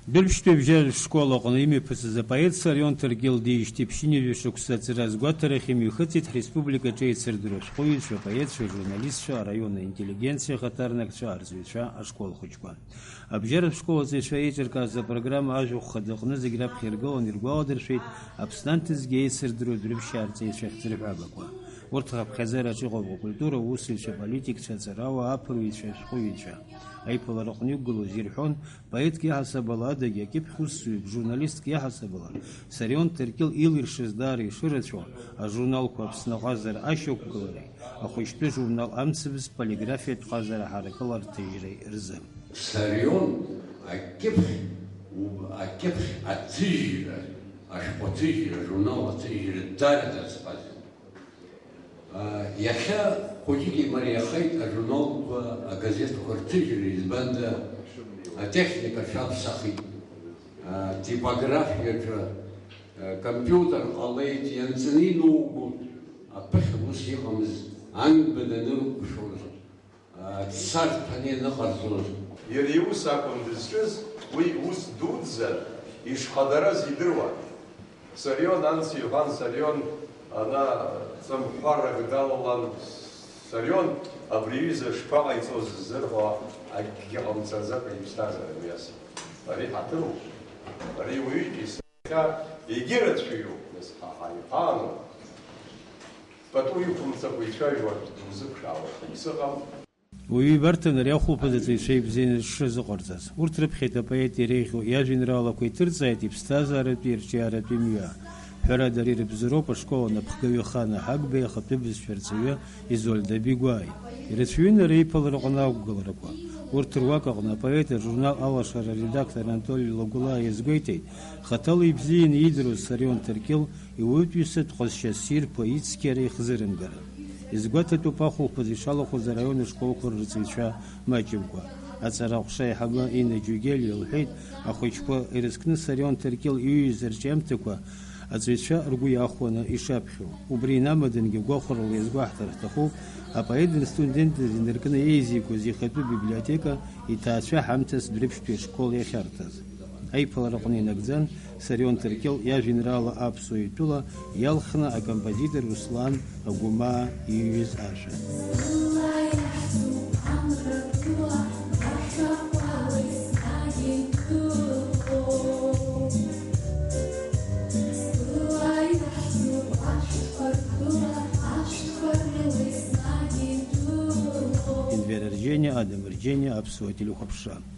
Дальше в школу он ими поэт Сарион Тергил Дишти Пшиневишу, кстати, разготарах ими хотит республика Чейцердрос, поэт, поэт, журналист, районная интеллигенция, хатарнак, арзвича, а школ хочква. Обжер в школу за швейцерка за программу ажу ходохна за граб хиргол, ниргуадер швейт, абстантис гейцердрос, дрюбшарцы, шахтербабаква. Ортхаб хазара чего культура, усильша политик, шацарава, апровича, шкуича. أي بلارقنيو قلو زيرحون بايت كي حسابلا دقيا كيف خصوصي جورناليست كي حسابلا سريون تركيل إيلير شزداري شرطشو الجورنال كوابسنا غازر أشوك قلري أخوشتو جورنال أمسبس باليغرافية غازر حركة تجري إرزم سريون أكيف أتجري أشبتجري جورنال أتجري الدارة تسقازي يخا خوديكي مريا خيط الجورنال وغازيت كورتيجري الباندا تكنيكا شاب سخي تيبوغرافيا كمبيوتر عليت ينزلينو أبخبوس يخمز عن بدنو بشورز تصارت بني نخرصوز يريوس أكون دسترس ويوس دودزر إيش خدرز يدروا سريون أنسي يوهان سريون أنا سمحرة قدالان سريون أبريز شفاعة يتوز الزرقاء أجيهم تزرق يستازر الناس أري حترو أري ويجي سكا يجرت فيه بس حيقانو فتويكم تبغي شيء وتوزق شاور يسقم ويبرتن رياخو بزتي شيء بزين الشز قرطاس ورترب خيتا بايت ريخو يا جنرال كوي ترزايتي بستازر بيرشيار بيميا حرا درير بزروب شكو نبخكوي خانة حق بي خطيبز شفرتسوية إزول دبيقواي يرتفين ريبال رقناو قلرقوا ورترواك أغنى بايت الجورنال أواشر редактор أنطولي لغولا يزغويتي خطال يبزين يدرو سريون تركيل يوتيوسет خشاسير поитски рейхзернгар изготе тупаху позишало хозарайон школ курцича мачевква ацарахшай хага ин джугел елхит ахучко ирискны сарион теркил юзерчемтеква ацвича ругуяхона ишапху убрина маденги гохрл изгвахтар таху апаиден студент динеркна езику зихату библиотека и тача хамтас дрипшту школ яхартаз أي فلارقني نجزان سريون تركيل يا جنرال أبسوي تولا يالخنا أكمبازيتر روسلان أقوما يوز آشا إن فيرجينيا آدم رجينيا أبسوي تلو خبشان